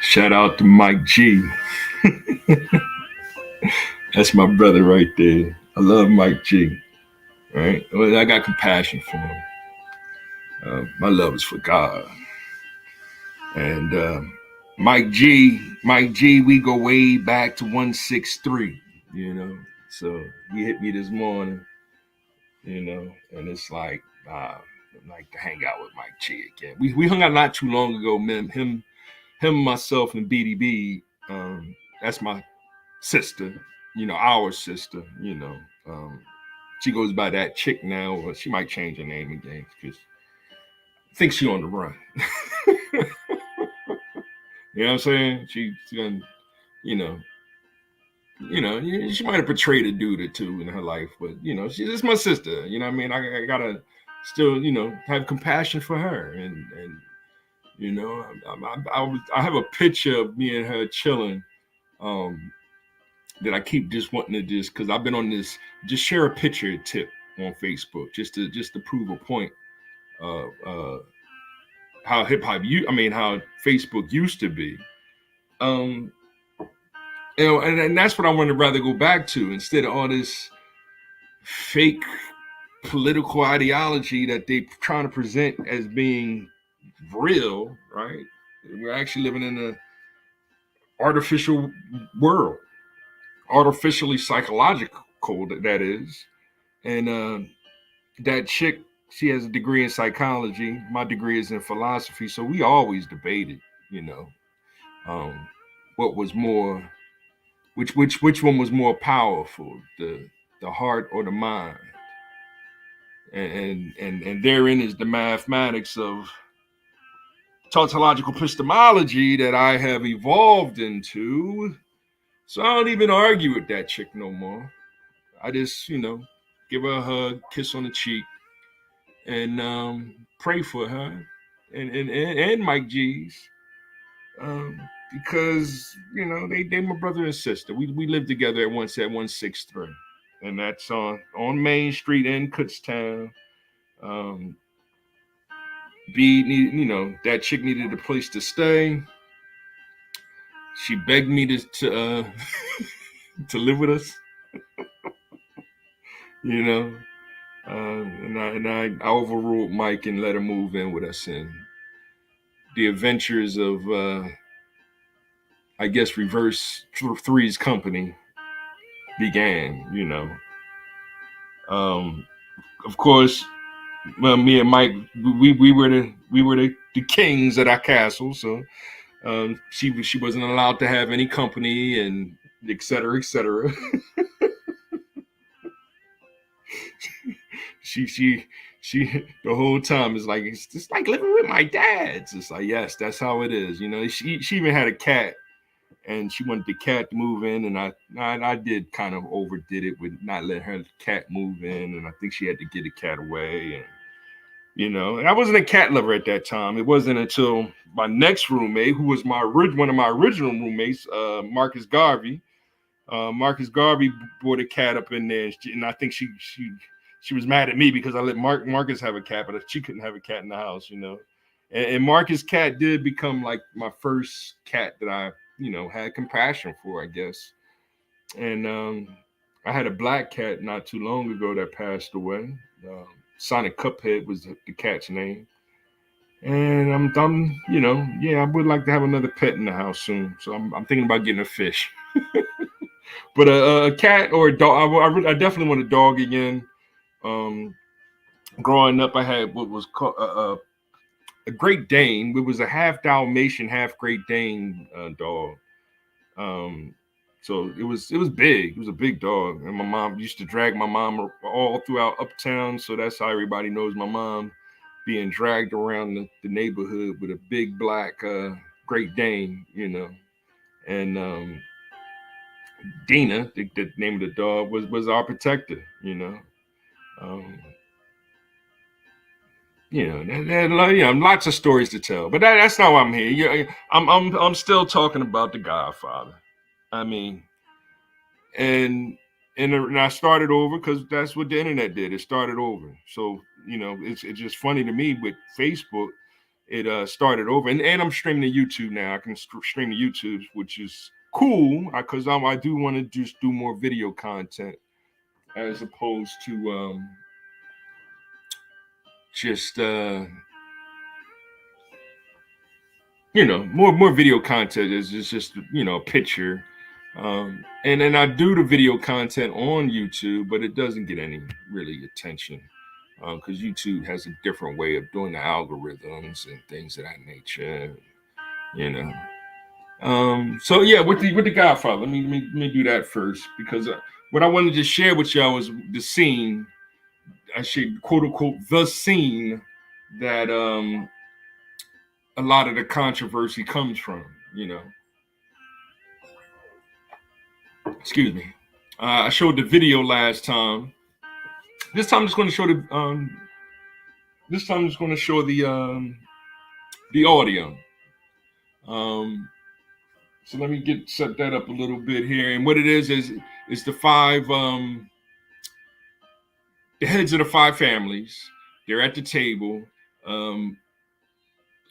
Shout out to Mike G. That's my brother right there. I love Mike G. Right? Well, I got compassion for him. My love is for God. And Mike G, we go way back to 163, you know. So he hit me this morning, and it's like, I'd like to hang out with Mike G again. We hung out not too long ago, man. Myself, and BDB. That's my sister, our sister, She goes by that chick now, or she might change her name again because I think she on the run. You know what I'm saying? She done, you know, she might have portrayed a dude or two in her life, but she's just my sister. You know what I mean? I gotta still, have compassion for her, and I have a picture of me and her chilling. That I keep just wanting to because I've been on this just share a picture tip on Facebook just to prove a point of how hip hop how Facebook used to be. Um, and that's what I want to rather go back to instead of all this fake political ideology that they trying to present as being real, right? We're actually living in an artificial world, artificially psychological, that is. And that chick, she has a degree in psychology. My degree is in philosophy. So we always debated, um, what was more, which one was more powerful, the heart or the mind. And therein is the mathematics of tautological epistemology that I have evolved into. So I don't even argue with that chick no more. I just, give her a hug, kiss on the cheek, and pray for her and Mike G's, because they my brother and sister. We lived together at 163, and that's on Main Street in Kutztown. B need that chick needed a place to stay. She begged me to to live with us, you know. And I overruled Mike and let her move in with us, and the adventures of I guess reverse three's company began. Of course, me and Mike, we were the kings at our castle, so she wasn't allowed to have any company, and et cetera, et cetera. she the whole time is like, it's just like living with my dad. It's just like, yes, that's how it is. She even had a cat, and she wanted the cat to move in, and I did kind of overdid it with not letting her cat move in, and I think she had to get the cat away. And and I wasn't a cat lover at that time. It wasn't until my next roommate, who was one of my original roommates, Marcus Garvey. Marcus Garvey brought a cat up in there, and I think she was mad at me because I let Marcus have a cat, but she couldn't have a cat in the house. And Marcus' cat did become like my first cat that I had compassion for, I guess. And I had a black cat not too long ago that passed away. Sonic Cuphead was the cat's name. And I would like to have another pet in the house soon. So I'm thinking about getting a fish. But a cat or a dog, I definitely want a dog again. Growing up, I had what was called a Great Dane. It was a half Dalmatian, half Great Dane dog. So it was big. It was a big dog, and my mom used to drag my mom all throughout Uptown. So that's how everybody knows my mom, being dragged around the neighborhood with a big black Great Dane, and Dina, the name of the dog, was our protector, Um, lots of stories to tell, but that's not why I'm here. I'm still talking about The Godfather. I mean, and I started over because that's what the internet did. It started over. So it's just funny to me with Facebook. it started over, and I'm streaming to YouTube now. I can stream to YouTube, which is cool because I do want to just do more video content as opposed to just more video content is just a picture. And then I do the video content on YouTube, but it doesn't get any really attention because YouTube has a different way of doing the algorithms and things of that nature. So yeah, with the Godfather, let me do that first because what I wanted to share with y'all was the scene. I should quote unquote the scene that a lot of the controversy comes from. Excuse me. I showed the video last time. This time I'm just going to show the. This time I'm just going to show the audio. So let me set that up a little bit here. And what it is the five the heads of the five families. They're at the table.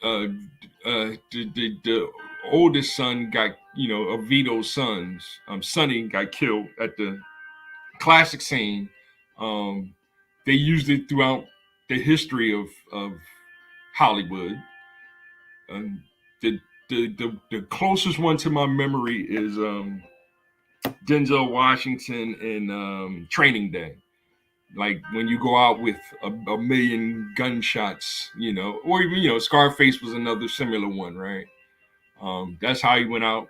The oldest son got, of Vito's sons, Sonny got killed at the classic scene. They used it throughout the history of Hollywood. The closest one to my memory is Denzel Washington in Training Day. Like when you go out with a million gunshots, or even, Scarface was another similar one, right? That's how he went out,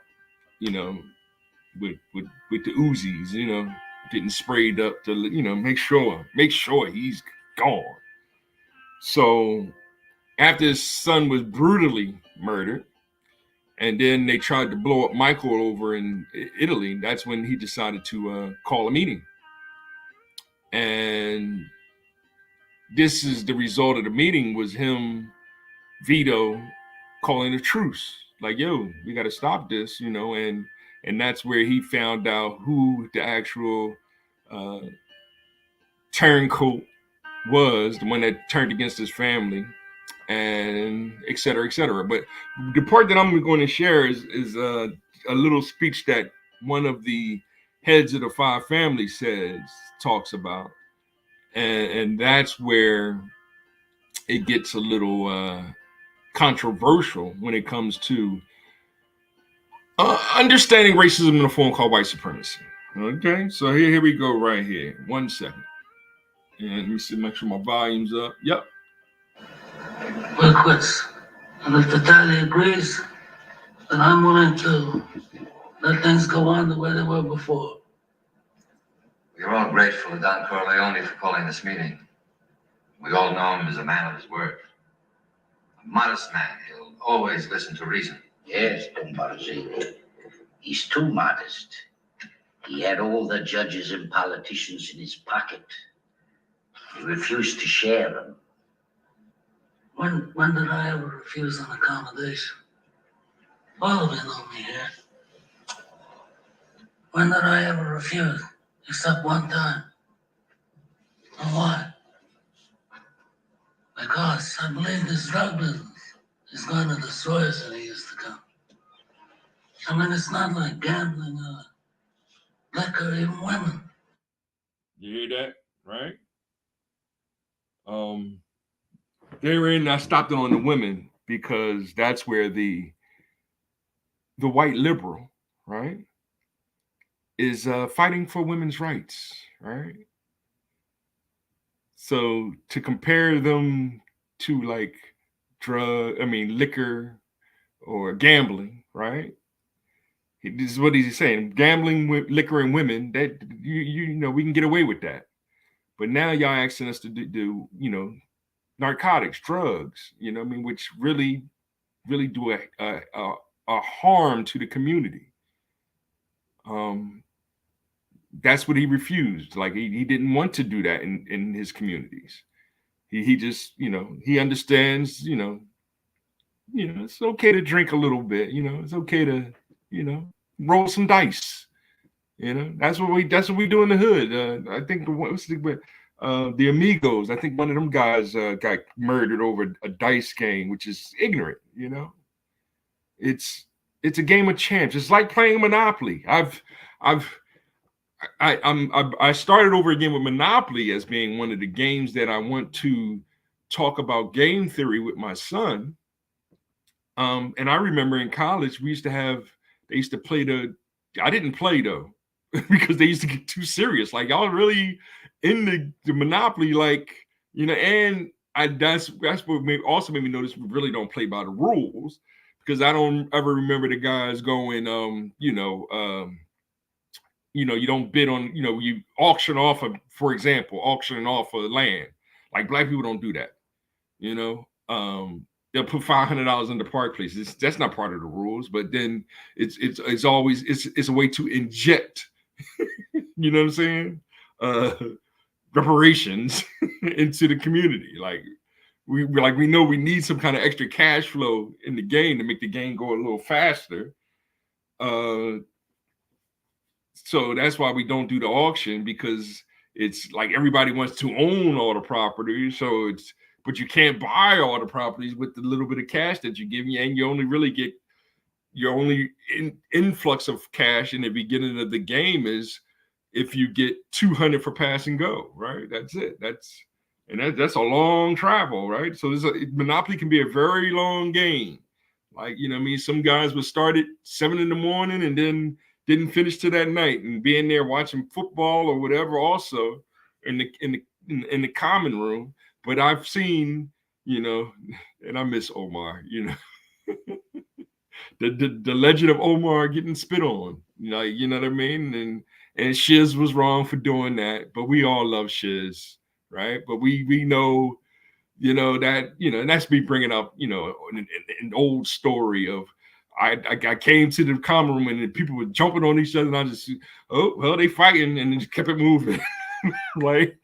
with the Uzis, getting sprayed up to, make sure he's gone. So after his son was brutally murdered, and then they tried to blow up Michael over in Italy, that's when he decided to call a meeting. And this is the result of the meeting was him, Vito, calling a truce. Like, yo, we got to stop this, and that's where he found out who the actual turncoat was, the one that turned against his family, and et cetera, et cetera. But the part that I'm going to share is a little speech that one of the heads of the five families talks about. And that's where it gets a little controversial when it comes to understanding racism in a form called white supremacy. Okay, so here we go right here. 1 second. And let me see, make sure my volume's up. Yep. We're quits. And if the tally agrees, then I'm willing to let things go on the way they were before. We're all grateful to Don Corleone for calling this meeting. We all know him as a man of his word. A modest man, he'll always listen to reason. Yes, Don Barzini. He's too modest. He had all the judges and politicians in his pocket. He refused to share them. When did I ever refuse an accommodation? All of you know me here. When did I ever refuse? Except one time. And why? Because I believe this drug business is going to destroy us in the years to come. I mean, it's not like gambling, liquor, even women. You hear that, right? Therein, I stopped it on the women because that's where the white liberal, right, is fighting for women's rights, right? So to compare them to like liquor or gambling, right? This is what he's saying. Gambling with liquor and women, that we can get away with that. But now y'all asking us to do narcotics, drugs, which really, really do a harm to the community. That's what he refused. Like he didn't want to do that in his communities. He just, he understands, it's okay to drink a little bit, it's okay to, roll some dice. That's what we do in the hood. I think the Amigos. I think one of them guys got murdered over a dice game, which is ignorant. You know, it's a game of chance. It's like playing Monopoly. I started over again with Monopoly as being one of the games that I want to talk about game theory with my son. And I remember in college they used to play I didn't play though, because they used to get too serious. Like, y'all really in the Monopoly, like, you know, and that's what also made me notice we really don't play by the rules, because I don't ever remember the guys going, you don't bid on, you auction off for example, auctioning off of land. Like, black people don't do that, you know. They'll put $500 in the park place. That's not part of the rules, but then it's always a way to inject, you know what I'm saying, reparations into the community. Like, we know we need some kind of extra cash flow in the game to make the game go a little faster. So that's why we don't do the auction, because it's like everybody wants to own all the property. So but you can't buy all the properties with the little bit of cash that you give me, and you only really get your only influx of cash in the beginning of the game is if you get 200 for pass and go, right? That's it. That's a long travel, right? So Monopoly can be a very long game. Like, you know what I mean? Some guys would start at 7 in the morning and then didn't finish till that night, and being there watching football or whatever also in the common room. But I've seen, and I miss Omar, the legend of Omar getting spit on, you know what I mean? And Shiz was wrong for doing that, but we all love Shiz, right? But we know, that, and that's me bringing up, an old story of, I came to the common room and people were jumping on each other, and I just, oh, well, they fighting, and just kept it moving. Like,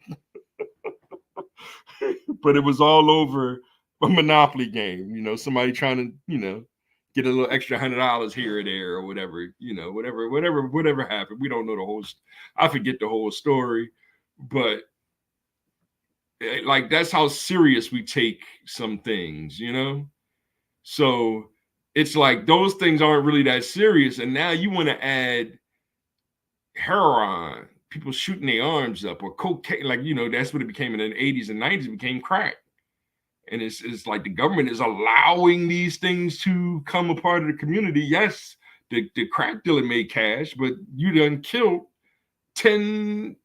but it was all over a Monopoly game, somebody trying to, get a little extra $100 here or there or whatever, whatever happened. We don't know I forget the whole story, but like, that's how serious we take some things, So it's like those things aren't really that serious. And now you want to add heroin, people shooting their arms up, or cocaine, like, that's what it became in the 80s and 90s. It became crack. And it's like the government is allowing these things to come a part of the community. Yes, the crack dealer made cash, but you done killed 10,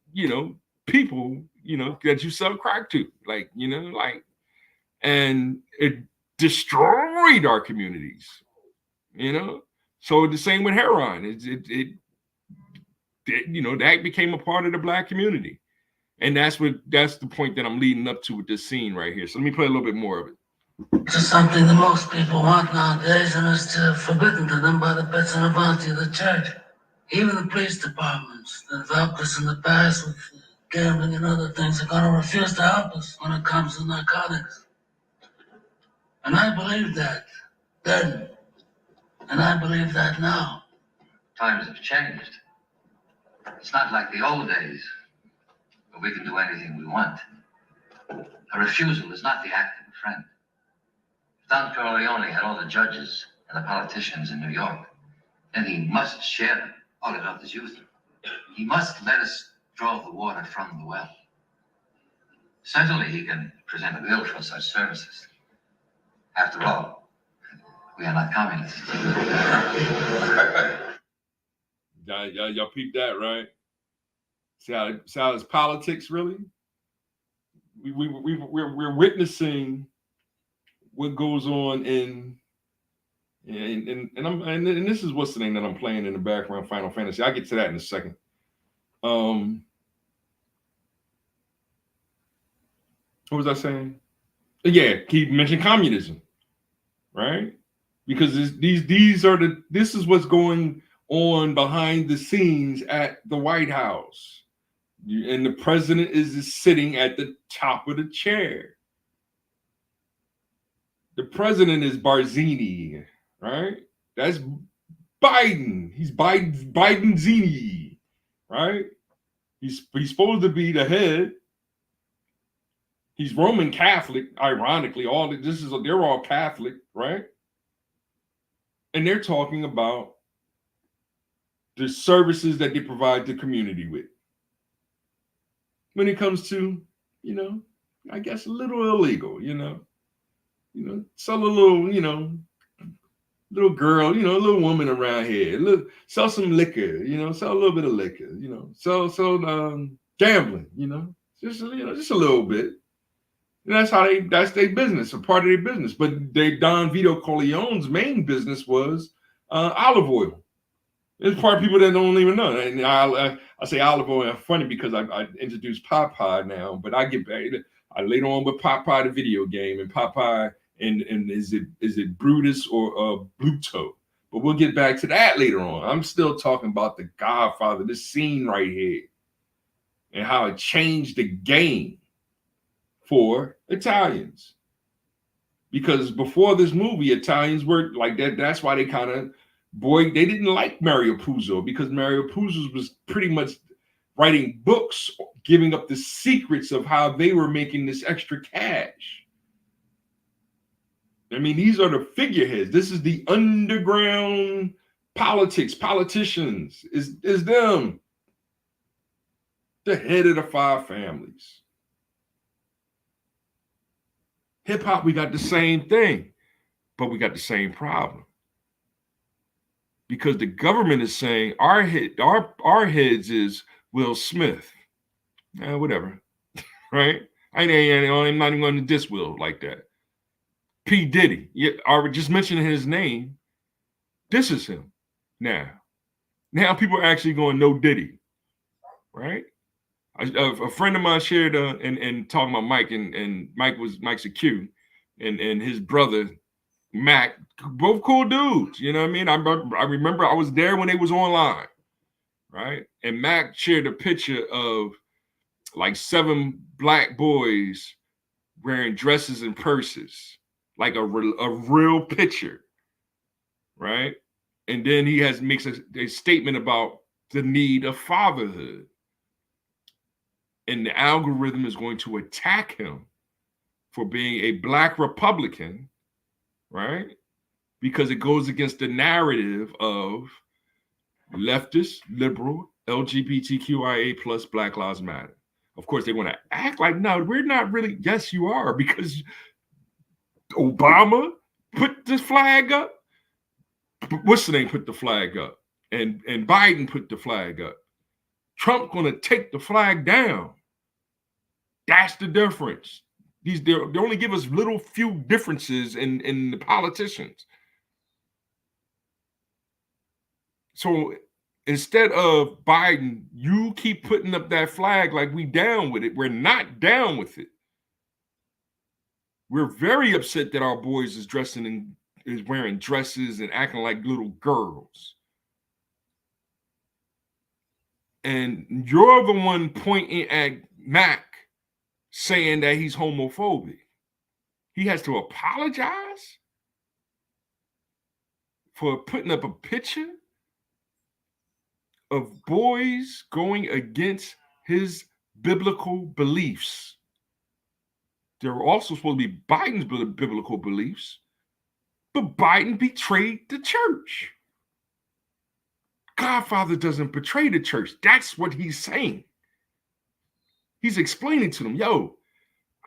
people, that you sell crack to. Like, and it destroyed our communities, So the same with heroin. It that became a part of the Black community. And that's the point that I'm leading up to with this scene right here. So let me play a little bit more of it. It's something that most people want nowadays, and it's forbidden to them by the bits and the bounty of the church. Even the police departments that have helped us in the past with gambling and other things are going to refuse to help us when it comes to narcotics. And I believe that then, and I believe that now. Times have changed. It's not like the old days, where we can do anything we want. A refusal is not the act of a friend. If Don Corleone had all the judges and the politicians in New York, then he must share them, all of others use them. He must let us draw the water from the well. Certainly he can present a bill for such services. After all, we are not communists. Y'all peep that, right? See how it's politics, really? We're witnessing what goes on and this is what's the name that I'm playing in the background, Final Fantasy. I'll get to that in a second. What was I saying? Yeah, he mentioned communism, right? Because this is what's going on behind the scenes at the White House. And the president is sitting at the top of the chair. The president is Barzini, right? That's Biden. He's Bidenzini, right? He's supposed to be the head, He's Roman Catholic, ironically. They're all Catholic, right? And they're talking about the services that they provide the community with. When it comes to, I guess a little illegal, sell a little, little girl, a little woman around here, sell some liquor, sell a little bit of liquor, sell gambling, just a little bit. And that's their business, a part of their business. But Don Vito Corleone's main business was olive oil. There's part of people that don't even know. And I say olive oil funny because I introduced Popeye now, but I get back. I later on with Popeye the video game and Popeye and is it Brutus or Bluto? But we'll get back to that later on. I'm still talking about The Godfather, this scene right here, and how it changed the game for Italians. Because before this movie, Italians were like that. That's why they they didn't like Mario Puzo, because Mario Puzo was pretty much writing books, giving up the secrets of how they were making this extra cash. I mean, these are the figureheads. This is the underground politicians. Is them. The head of the five families. Hip hop, we got the same thing, but we got the same problem. Because the government is saying our heads is Will Smith. Whatever. Right? I'm not even going to diss Will like that. P. Diddy. I just mentioning his name. This is him. Now people are actually going no Diddy. Right? A friend of mine shared and talking about Mike, and Mike's a Q, and his brother Mac, both cool dudes. You know what I mean? I remember I was there when they was online, right? And Mac shared a picture of like 7 black boys wearing dresses and purses, like a real picture, right? And then he makes a statement about the need of fatherhood. And the algorithm is going to attack him for being a black Republican, right? Because it goes against the narrative of leftist, liberal, LGBTQIA plus Black Lives Matter. Of course, they want to act like, no, we're not really. Yes, you are, because Obama put the flag up. What's the name put the flag up? And Biden put the flag up. Trump going to take the flag down. That's the difference. They only give us little few differences in the politicians. So instead of Biden, you keep putting up that flag like we down with it. We're not down with it. We're very upset that our boys is wearing dresses and acting like little girls. And you're the one pointing at Mac saying that he's homophobic. He has to apologize for putting up a picture of boys going against his biblical beliefs. They're also supposed to be Biden's biblical beliefs, but Biden betrayed the church. Godfather doesn't betray the church. That's what he's saying. He's explaining to them, yo,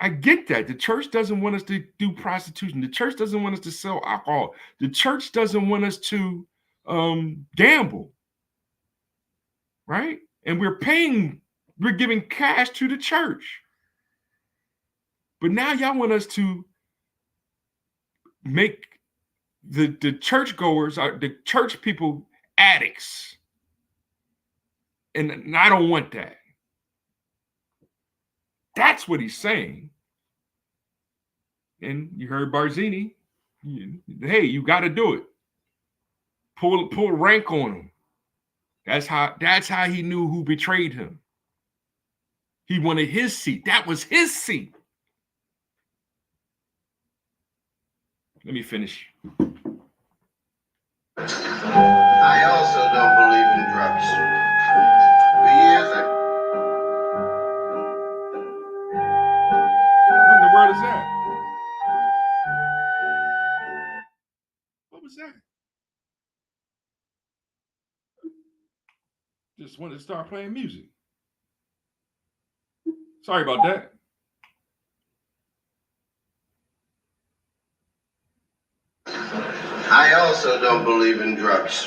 I get that. The church doesn't want us to do prostitution. The church doesn't want us to sell alcohol. The church doesn't want us to gamble. Right? And we're giving cash to the church. But now y'all want us to make the churchgoers, the church people, addicts. And I don't want that. That's what he's saying. And you heard Barzini. Hey, you got to do it. Pull rank on him. That's how he knew who betrayed him. He wanted his seat. That was his seat. Let me finish. I also don't believe in drugs. For years, Just wanted to start playing music. Sorry about that. I also don't believe in drugs.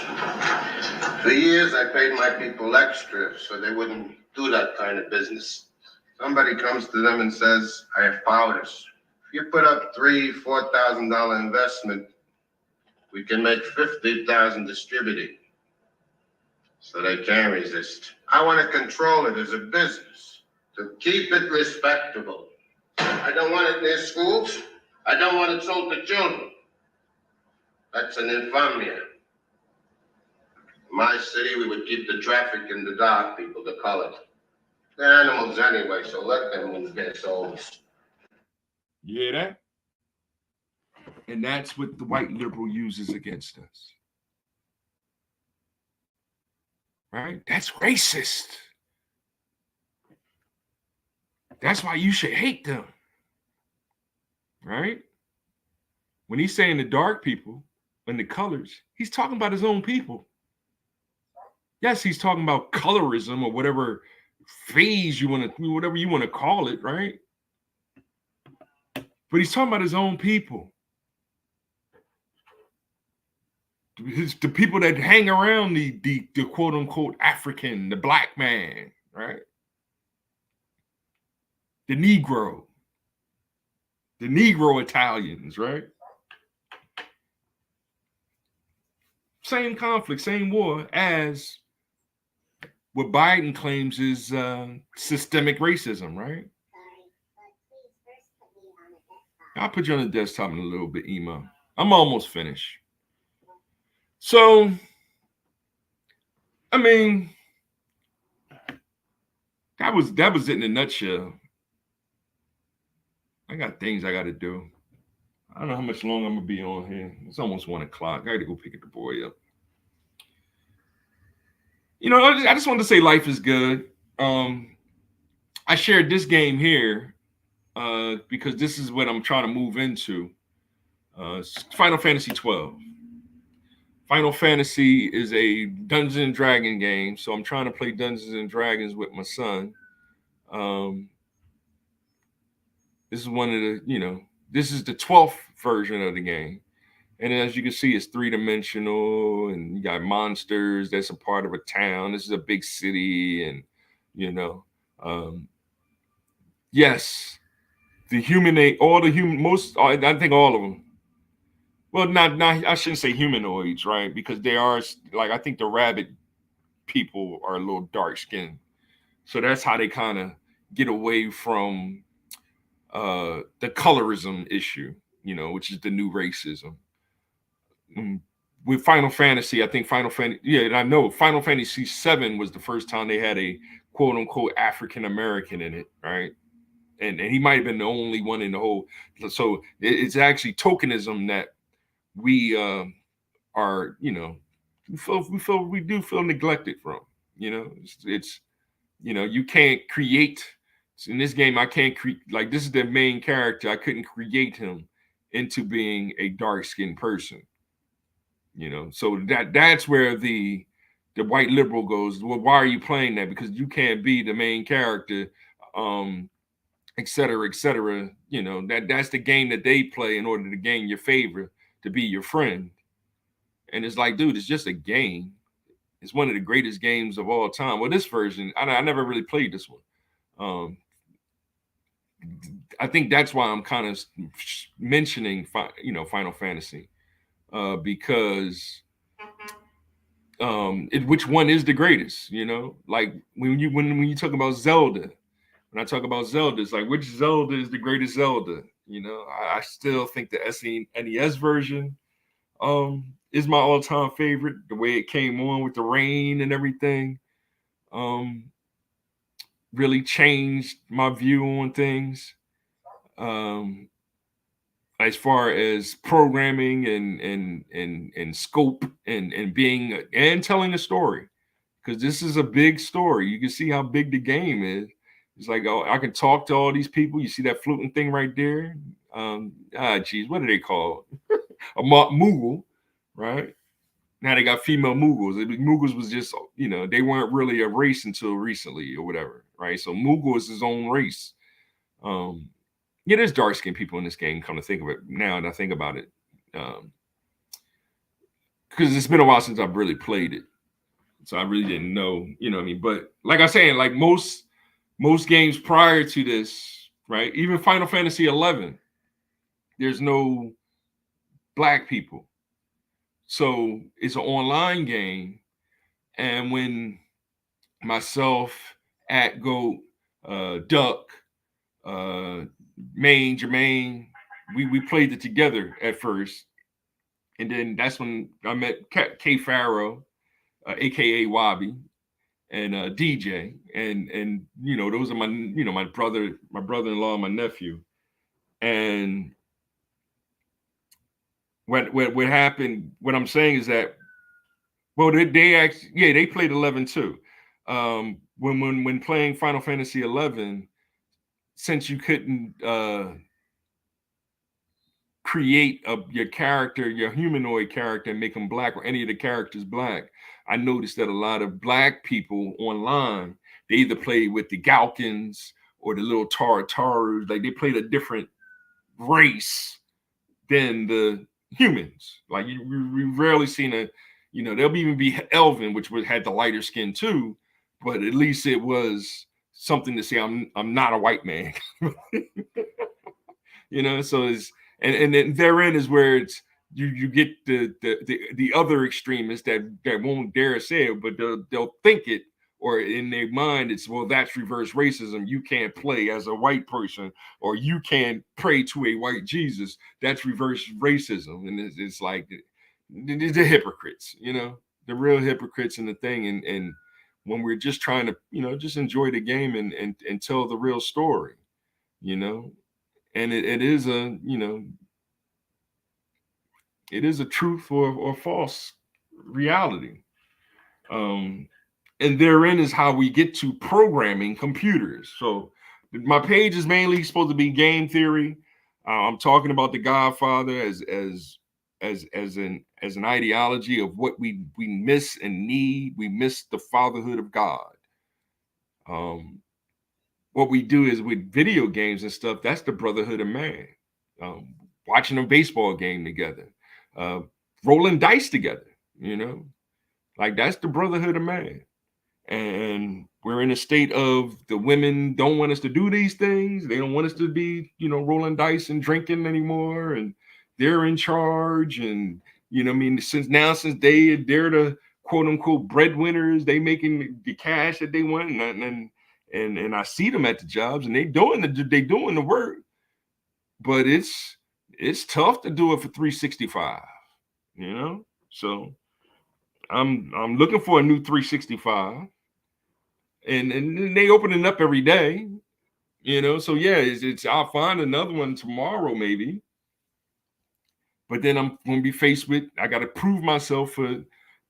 For years, I paid my people extra so they wouldn't do that kind of business. Somebody comes to them and says, I have powders. If you put up $3,000-$4,000 investment, we can make $50,000 distributing. So they can't resist. I want to control it as a business, to keep it respectable. I don't want it near schools. I don't want it sold to children. That's an infamia. In my city, we would keep the traffic in the dark, people, the colored. They're animals anyway, so let them win their souls. You hear that? And that's what the white liberal uses against us. Right? That's racist. That's why you should hate them. Right? When he's saying the dark people and the colors, he's talking about his own people. Yes, he's talking about colorism or whatever phase you want to, whatever you want to call it, right? But he's talking about his own people. The people that hang around the quote unquote African, the black man, right? The Negro Italians, right? Same conflict, same war as what Biden claims is systemic racism, right? I'll put you on the desktop in a little bit, Ema. I'm almost finished. So, I mean, that was it in a nutshell. I got things I got to do. I don't know how much longer I'm going to be on here. It's almost 1 o'clock. I got to go pick the boy up. You know, I just wanted to say life is good. I shared this game here because this is what I'm trying to move into. Final Fantasy 12. Final Fantasy is a Dungeons and Dragons game, so I'm trying to play Dungeons and Dragons with my son. This is one of the, you know, this is the 12th version of the game. And as you can see, it's 3-dimensional and you got monsters that's a part of a town. This is a big city and, you know, yes, I think all of them. Well, not I shouldn't say humanoids, right? Because they are, like, I think the rabbit people are a little dark skinned. So that's how they kind of get away from the colorism issue, you know, which is the new racism. With Final Fantasy, I think Final Fantasy VII was the first time they had a quote unquote African American in it, right? And he might have been the only one in the whole. So it's actually tokenism that we are, you know, we do feel neglected from. You know, it's you know, you can't create in this game. I can't create, like, this is the main character. I couldn't create him into being a dark-skinned person. You know, so that's where the white liberal goes, well, why are you playing that? Because you can't be the main character, et cetera, et cetera. You know, that's the game that they play in order to gain your favor, to be your friend. And it's like, dude, it's just a game. It's one of the greatest games of all time. Well, this version, I never really played this one. I think that's why I'm kind of mentioning, you know, Final Fantasy. Because which one is the greatest, you know? Like when you talk about Zelda, when I talk about Zelda, it's like, which Zelda is the greatest Zelda? You know, I still think the SNES version is my all-time favorite. The way it came on with the rain and everything really changed my view on things. As far as programming and scope and being and telling a story, because this is a big story. You can see how big the game is. It's like, oh, I can talk to all these people. You see that floating thing right there? Geez, what are they called? A Moogle, right? Now they got female Mughals. Mughals was just, you know, they weren't really a race until recently or whatever, right? So Mughal is his own race. Yeah, there's dark skinned people in this game. Come to think of it, now that I think about it, because it's been a while since I've really played it, so I really didn't know, you know what I mean. But like I said, like most games prior to this, right? Even Final Fantasy 11, there's no black people, so it's an online game. And when myself, at Goat, Duck, Main, Jermaine, we played it together at first, and then that's when I met K Farrow, aka Wabi, and DJ, and you know, those are my, you know, my brother-in-law, my nephew. And what happened, what I'm saying is that, well, they actually, yeah, they played 11 too. When playing Final Fantasy 11, since you couldn't create your character, your humanoid character, and make them black, or any of the characters black, I noticed that a lot of black people online, they either played with the Galkins or the little Tarus, like they played a different race than the humans. Like we rarely seen a, you know, there'll even be Elvin, which had the lighter skin too, but at least it was something to say I'm not a white man. You know, so it's, and then therein is where it's, you get the other extremists that won't dare say it, but they'll think it, or in their mind it's, well, that's reverse racism. You can't play as a white person, or you can't pray to a white Jesus. That's reverse racism. And it's like the hypocrites, you know, the real hypocrites in the thing. And when we're just trying to, you know, just enjoy the game and tell the real story, you know. And it is a, you know, it is a truth or false reality. And therein is how we get to programming computers. So my page is mainly supposed to be game theory. I'm talking about the Godfather as an ideology of what we miss and need. We miss the fatherhood of God. What we do is with video games and stuff, that's the brotherhood of man. Watching a baseball game together, rolling dice together, you know, like that's the brotherhood of man. And we're in a state of, the women don't want us to do these things. They don't want us to be, you know, rolling dice and drinking anymore. And they're in charge. And, you know, I mean, since they're the quote unquote breadwinners, they making the cash that they want. And I see them at the jobs, and they doing the work, but it's tough to do it for 365, you know. So I'm looking for a new 365, and they opening up every day, you know. So yeah, it's I'll find another one tomorrow maybe, but then I'm gonna be faced with, I got to prove myself for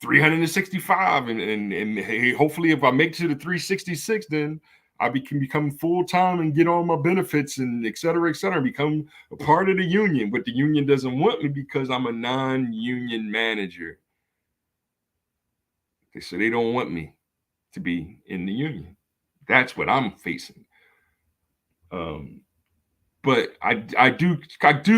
365, and hey, hopefully if I make it to the 366, then I can become full-time and get all my benefits and et cetera, become a part of the union. But the union doesn't want me because I'm a non-union manager. So they don't want me to be in the union. That's what I'm facing. But I do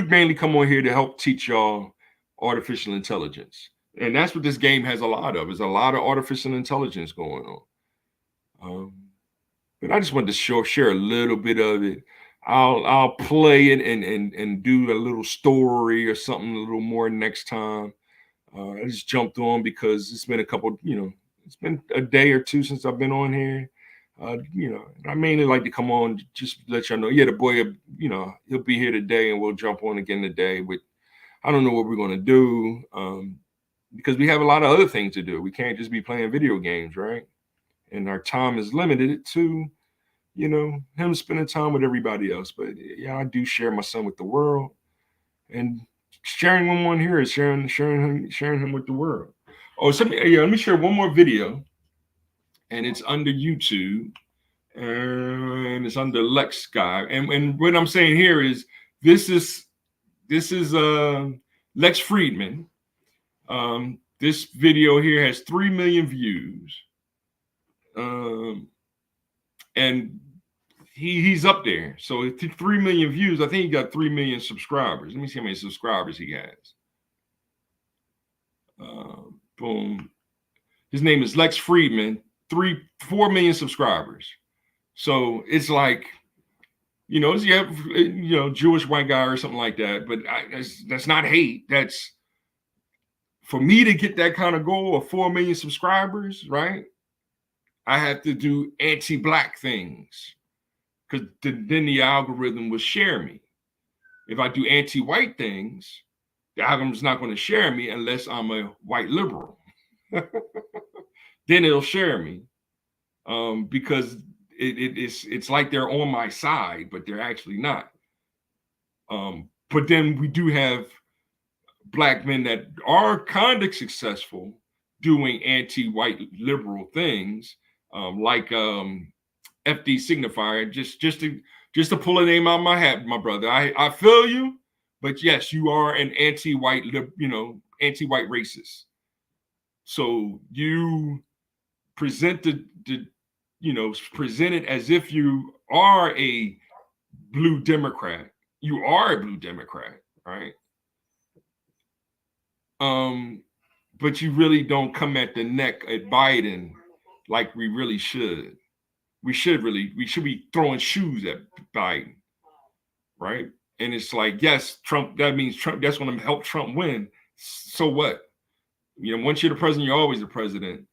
mainly come on here to help teach y'all artificial intelligence. And that's what this game has a lot of. There's a lot of artificial intelligence going on. But I just wanted to share a little bit of it. I'll play it and do a little story or something a little more next time. I just jumped on because it's been it's been a day or two since I've been on here. You know, I mainly like to come on just to let y'all know. Yeah, the boy, you know, he'll be here today, and we'll jump on again today. But I don't know what we're gonna do because we have a lot of other things to do. We can't just be playing video games, right? And our time is limited to, you know, him spending time with everybody else. But yeah, I do share my son with the world, and sharing him on here is sharing him with the world. Oh, so let me share one more video, and it's under YouTube, and it's under Lex Guy. And what I'm saying here is this is Lex Friedman. This video here has 3 million views. And he's up there. So 3 million views. I think he got 3 million subscribers. Let me see how many subscribers he has. Boom. His name is Lex Friedman. 4 million subscribers. So it's like, you know, Jewish white guy or something like that. But that's not hate. That's for me to get that kind of goal of 4 million subscribers, right? I have to do anti-black things because then the algorithm will share me. If I do anti-white things, the algorithm's not going to share me unless I'm a white liberal. Then it'll share me because it's like they're on my side, but they're actually not. But then we do have Black men that are kind of successful doing anti-white liberal things, like FD Signifier. Just to pull a name out of my hat, my brother. I feel you, but yes, you are an anti-white, anti-white racist. So you present present it as if you are a blue Democrat. You are a blue Democrat, right? But you really don't come at the neck at Biden like we really should. We should be throwing shoes at Biden, right? And it's like, yes, Trump, that means Trump, that's going to help Trump win. So what? Once you're the president, you're always the president.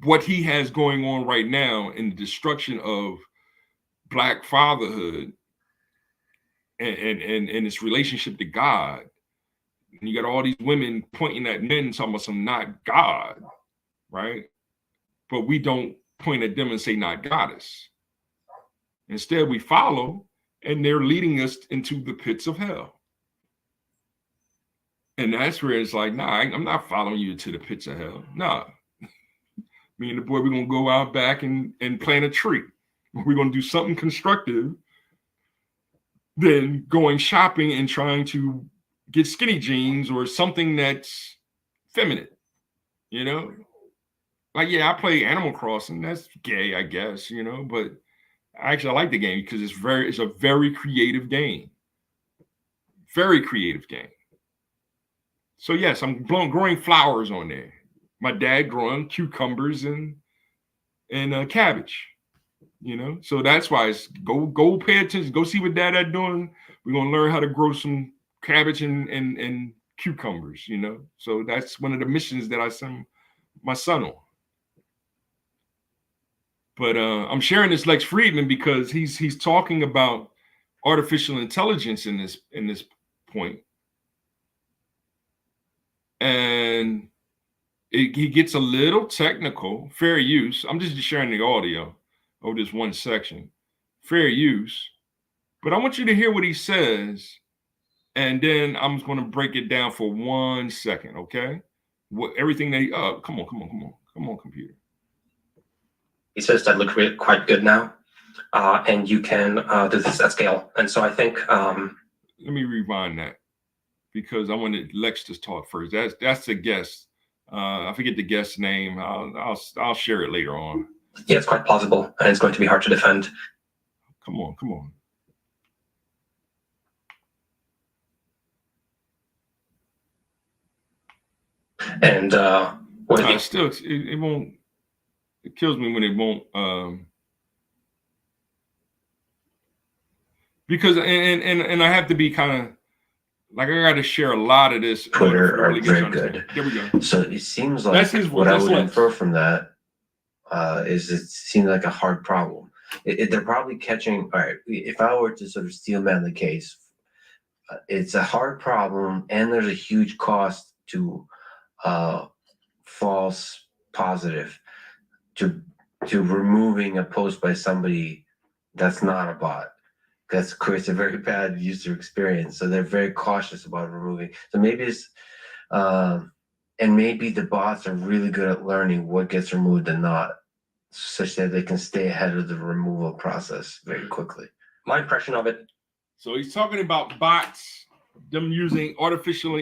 What he has going on right now in the destruction of Black fatherhood and its relationship to God, and you got all these women pointing at men talking about some not God, right? But we don't point at them and say not goddess. Instead, we follow, and they're leading us into the pits of hell. And that's where it's like, nah, I'm not following you to the pits of hell. Nah. Me and the boy, we're going to go out back and plant a tree. We're going to do something constructive than going shopping and trying to get skinny jeans or something that's feminine, Like, yeah, I play Animal Crossing. That's gay, I guess, but actually I like the game because it's a very creative game. Very creative game. So yes, I'm growing flowers on there. My dad growing cucumbers and cabbage, So that's why it's go pay attention. Go see what dad is doing. We're gonna learn how to grow some cabbage and cucumbers, So that's one of the missions that I send my son on. But I'm sharing this Lex Friedman because he's talking about artificial intelligence in this point, and he gets a little technical. Fair use. I'm just sharing the audio of this one section. Fair use. But I want you to hear what he says, and then I'm going to break it down for 1 second, okay? Everything that come on, computer. He says that look really quite good now, and you can do this at scale. And so I think let me rewind that because I wanted Lex to talk first. That's the guest. I forget the guest's name. I'll share it later on. Yeah, it's quite plausible, and it's going to be hard to defend. Come on. And it won't. It kills me when it won't. Because and I have to be kind of like I got to share a lot of this. Twitter are very good. There we go. So it seems like what I would infer from that is it seems like a hard problem. They're probably catching. All right, if I were to sort of steel man the case, it's a hard problem, and there's a huge cost to false positive, to removing a post by somebody that's not a bot. That creates a very bad user experience. So they're very cautious about removing. So maybe it's, and maybe the bots are really good at learning what gets removed and not, such that they can stay ahead of the removal process very quickly. My impression of it. So he's talking about bots, them using artificial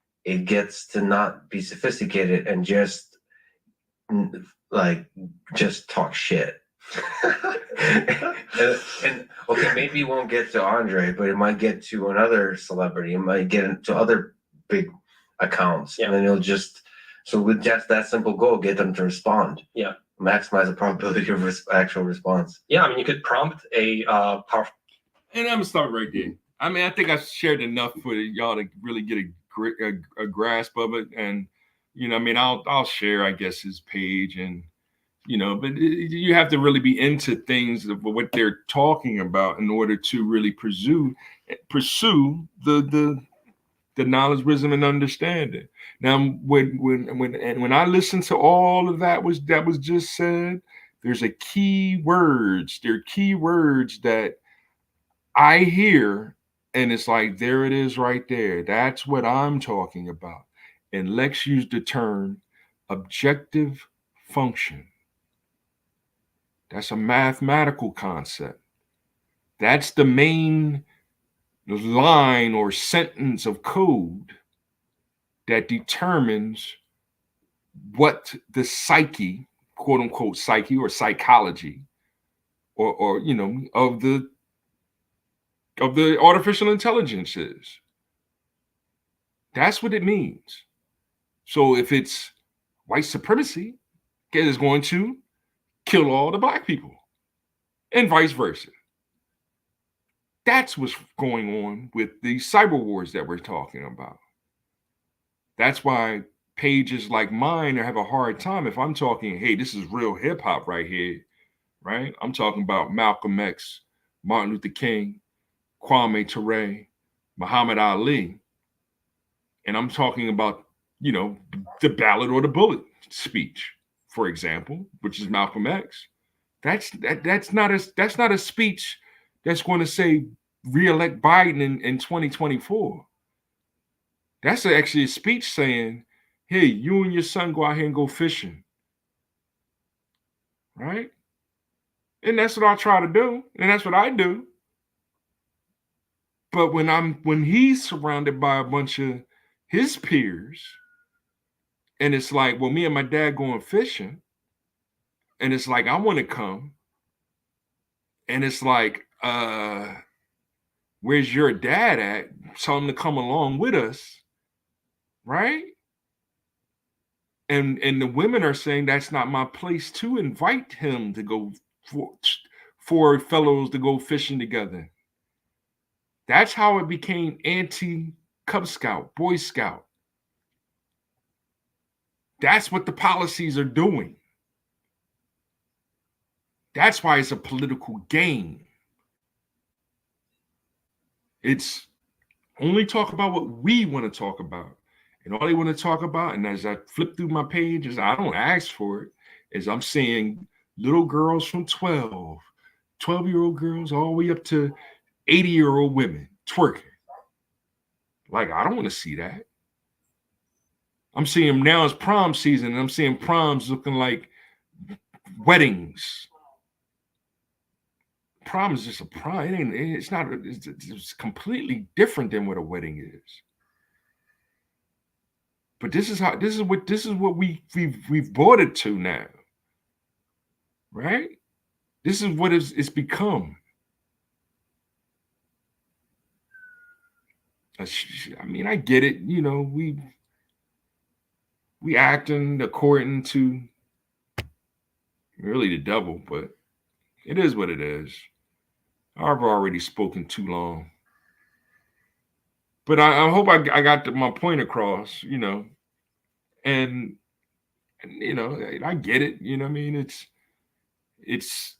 it gets to not be sophisticated and just talk shit. and okay, maybe it won't get to Andre, but it might get to another celebrity. It might get into other big accounts, and then it'll just with just that simple goal, get them to respond. Yeah, maximize the probability of actual response. Yeah, I mean, you could prompt a powerful. And I'm gonna start right there. I mean, I think I shared enough for y'all to really get a grasp of it, and I mean, I'll share, I guess, his page, and but you have to really be into things of what they're talking about in order to really pursue the knowledge, wisdom, and understanding. Now, when I listen to all of that was just said, there's there are key words that I hear, and it's like, there it is right there. That's what I'm talking about. And Lex used the term objective function. That's a mathematical concept. That's the main line or sentence of code that determines what the psyche, quote unquote psyche or psychology, or of the artificial intelligence is. That's what it means. So if it's white supremacy, it is going to kill all the black people, and vice versa. That's what's going on with the cyber wars that we're talking about. That's why pages like mine have a hard time if I'm talking, hey, this is real hip hop right here, right? I'm talking about Malcolm X, Martin Luther King, Kwame Ture, Muhammad Ali. And I'm talking about, the ballot or the bullet speech, for example, which is Malcolm X. That's not a speech that's going to say re-elect Biden in 2024. That's actually a speech saying, hey, you and your son go out here and go fishing. Right? And that's what I try to do. And that's what I do. But when he's surrounded by a bunch of his peers, and it's like, well, me and my dad going fishing, and it's like, I want to come. And it's like, where's your dad at? Tell him to come along with us. Right? And the women are saying that's not my place to invite him to go for fellows to go fishing together. That's how it became anti-Cub Scout, Boy Scout. That's what the policies are doing. That's why it's a political game. It's only talk about what we want to talk about. And all they want to talk about, and as I flip through my pages, I don't ask for it, is I'm seeing little girls from 12-year-old girls all the way up to 80-year-old women twerking. Like, I don't want to see that. I'm seeing now it's prom season, and I'm seeing proms looking like weddings. Prom is just a prom. It's completely different than what a wedding is. But this is what we've brought it to now. Right? This is what it's become. I mean, I get it. We acting according to really the devil, but it is what it is. I've already spoken too long. But I hope I got my point across, and I get it. I mean, it's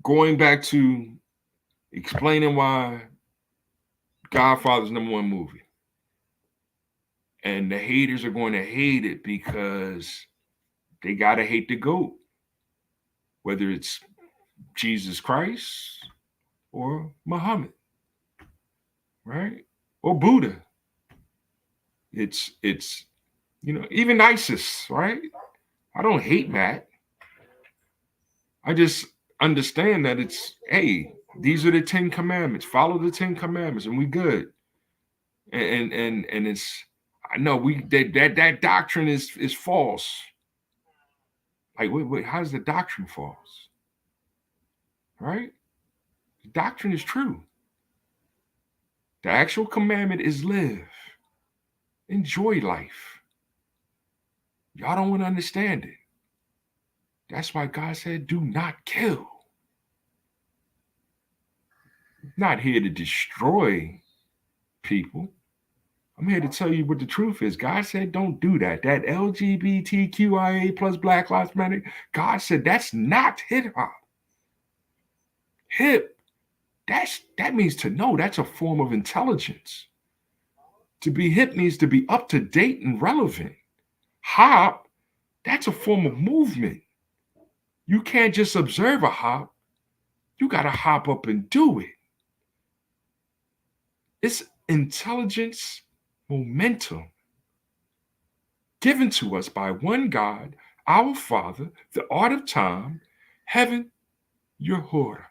going back to explaining why Godfather's #1 movie. And the haters are going to hate it because they got to hate the GOAT, whether it's Jesus Christ or Muhammad, right? Or Buddha. It's even ISIS, right? I don't hate that. I just understand that hey, these are the 10 commandments. Follow the 10 commandments and we good. And I know that doctrine is false. Like, wait, how's the doctrine false? Right? The doctrine is true. The actual commandment is live. Enjoy life. Y'all don't want to understand it. That's why God said, do not kill. I'm not here to destroy people. I'm here to tell you what the truth is. God said, don't do that. That LGBTQIA plus Black Lives Matter, God said that's not hip hop. Hip, that means to know. That's a form of intelligence. To be hip means to be up to date and relevant. Hop, that's a form of movement. You can't just observe a hop. You got to hop up and do it. It's intelligence, momentum, given to us by one God, our Father, the art of time, heaven, Yehovah.